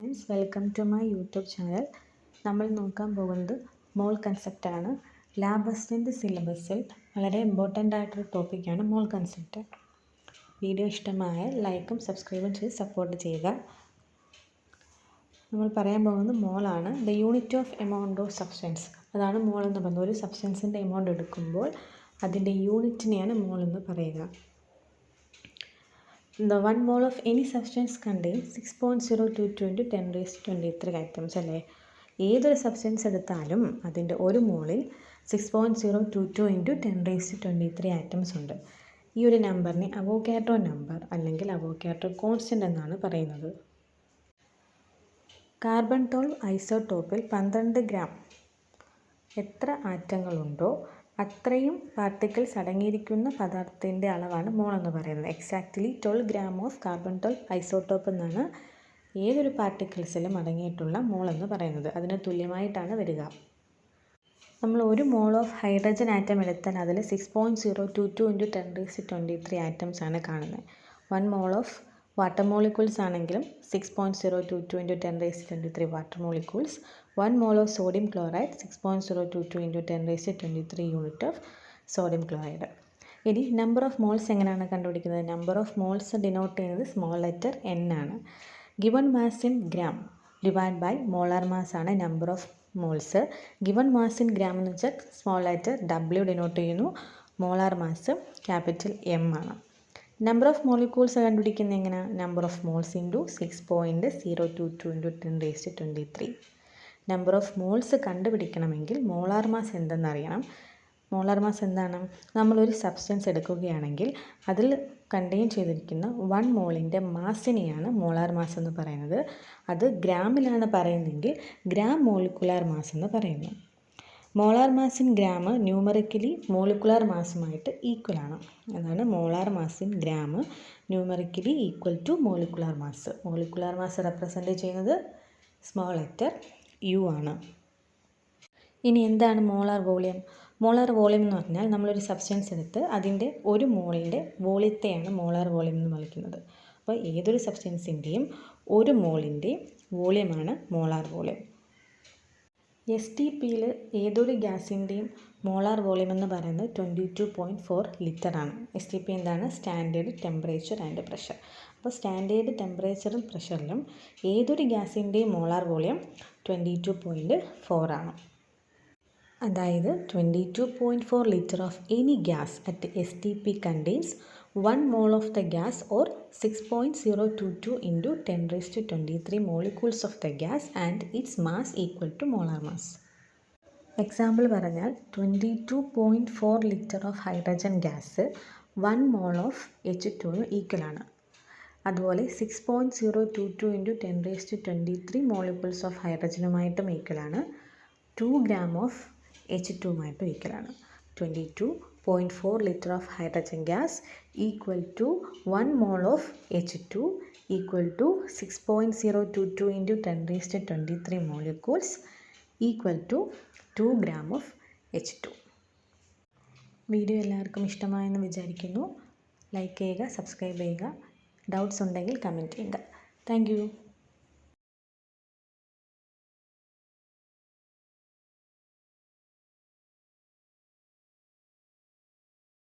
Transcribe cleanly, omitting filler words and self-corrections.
Friends, welcome to my YouTube channel. നമ്മൾ നോക്കാൻ പോകുന്നത് മോൾ കൺസെപ്റ്റാണ്. ലാബ് അസിസ്റ്റൻ്റ് സിലബസിൽ വളരെ ഇമ്പോർട്ടൻ്റ് ആയിട്ടൊരു ടോപ്പിക്കാണ് മോൾ കൺസെപ്റ്റ്. വീഡിയോ ഇഷ്ടമായാൽ ലൈക്കും സബ്സ്ക്രൈബും ചെയ്ത് സപ്പോർട്ട് ചെയ്യുക. നമ്മൾ പറയാൻ പോകുന്നത് മോളാണ്. The unit of amount of substance, അതാണ് മോൾ എന്ന് പറയുന്നത്. ഒരു സബ്സ്റ്റൻസിൻ്റെ എമൗണ്ട് എടുക്കുമ്പോൾ അതിൻ്റെ യൂണിറ്റിനെയാണ് മോൾ എന്ന് പറയുക. The 1 mole of any substance contains 6.022 into 10⁻23 items അല്ലേ. ഏതൊരു സബ്സ്റ്റൻസ് എടുത്താലും അതിൻ്റെ ഒരു മോളിൽ 6.022 into 10⁻23 items ഉണ്ട്. ഈ ഒരു നമ്പറിനെ അവോഗാഡ്രോ നമ്പർ അല്ലെങ്കിൽ അവോഗാഡ്രോ കോൺസ്റ്റൻ്റ് എന്നാണ് പറയുന്നത്. കാർബൺ 12 ഐസോടോപ്പിൽ 12 ഗ്രാം എത്ര ആറ്റങ്ങളുണ്ടോ അത്രയും പാർട്ടിക്കിൾസ് അടങ്ങിയിരിക്കുന്ന പദാർത്ഥത്തിൻ്റെ അളവാണ് മോൾ എന്ന് പറയുന്നത്. Exactly 12 gram of carbon 12 isotope എന്നാണ് ഏതൊരു പാർട്ടിക്കിൾസിലും അടങ്ങിയിട്ടുള്ള മോൾ എന്ന് പറയുന്നത്. അതിന് തുല്യമായിട്ടാണ് വരിക. നമ്മൾ ഒരു മോൾ ഓഫ് ഹൈഡ്രജൻ ആറ്റം എടുത്താൽ അതിൽ 6.022 into 10⁻23 ആറ്റംസ് ആണ് കാണുന്നത്. 1 മോൾ ഓഫ് വാട്ടർ മോളിക്യൂൾസ് ആണെങ്കിലും 6.022 into 10⁻23 water molecules. 1 mole of sodium chloride 6.022 into 10⁻23 unit of sodium chloride. ഇനി നമ്പർ ഓഫ് മോൾസ് എങ്ങനെയാണ് കണ്ടുപിടിക്കുന്നത്? നമ്പർ ഓഫ് മോൾസ് ഡിനോട്ട് ചെയ്യുന്നത് സ്മോൾ ലെറ്റർ n ആണ്. Given mass in gram divide by molar mass ആണ് number of moles. Given mass in gram എന്ന് വെച്ചാൽ small letter w denote ചെയ്യുന്നു. Molar mass capital M ആണ്. Number of molecules കണ്ടുപിടിക്കുന്നത് എങ്ങനെയാണ്? Number of moles into 6.022 into 10⁻23. Number of moles കണ്ടുപിടിക്കണമെങ്കിൽ molar mass എന്തെന്നറിയണം. Molar mass എന്താണ്? നമ്മളൊരു സബ്സ്റ്റൻസ് എടുക്കുകയാണെങ്കിൽ അതിൽ കണ്ടെയ്ൻ ചെയ്തിരിക്കുന്ന 1 മോളിൻ്റെ മാസിനെയാണ് മോളാർ മാസ് എന്ന് പറയുന്നത്. അത് ഗ്രാമിലാണ് പറയുന്നതെങ്കിൽ ഗ്രാം മോളിക്കുലാർ മാസ് എന്ന് പറയുന്നു. Molar mass in gram numerically molecular മാസുമായിട്ട് ഈക്വൽ ആണ്. അതാണ് molar mass in gram numerically equal to molecular mass. Molecular mass represent ചെയ്യുന്നത് സ്മോൾ ലെറ്റർ U ആണ്. ഇനി എന്താണ് മോളാർ വോളിയം? മോളാർ വോളിയം എന്ന് പറഞ്ഞാൽ നമ്മളൊരു സബ്സ്റ്റൻസ് എടുത്ത് അതിൻ്റെ ഒരു മോളിൻ്റെ വോളിയത്തെയാണ് മോളാർ വോളിയം എന്ന് വിളിക്കുന്നത്. അപ്പോൾ ഏതൊരു സബ്സ്റ്റൻസിൻ്റെയും ഒരു മോളിൻ്റെ വോളിയമാണ് മോളാർ വോളിയം. STPയിൽ ഏതൊരു ഗ്യാസിൻ്റെയും മോളാർ വോളിയം എന്ന് പറയുന്നത് 22.4 ലിറ്റർ ആണ്. STP എന്താണ്? Standard temperature and pressure. അപ്പോൾ സ്റ്റാൻഡേർഡ് ടെമ്പറേച്ചറും പ്രഷറിലും ഏതൊരു ഗ്യാസിൻ്റെയും മോളാർ വോളിയം 22.4 ആണ്. അതായത് 22.4 litre of any gas at STP contains 1 mole of the gas or 6.022 into 10⁻23 molecules of the gas and its mass equal to molar mass. Example പറഞ്ഞാൽ 22.4 litre of hydrogen gas 1 mole of H2 equal ആണ്. അതുപോലെ 6.022 into 10⁻23 molecules of ഹൈഡ്രജനുമായിട്ടും equal ആണ്. 2 gram of H2മായിട്ടും equal ആണ്. 22.4 litre of hydrogen gas equal to 1 mole of H2 equal to 6.022 into 10⁻23 molecules equal to 2 gram of H2. Video എല്ലാവർക്കും ഇഷ്ടമായെന്ന് വിചാരിക്കുന്നു. Like ചെയ്യുക, സബ്സ്ക്രൈബ് ചെയ്യുക. ഡൗട്ട്സ് ഉണ്ടെങ്കിൽ കമൻറ്റ് ചെയ്യുക. Thank you.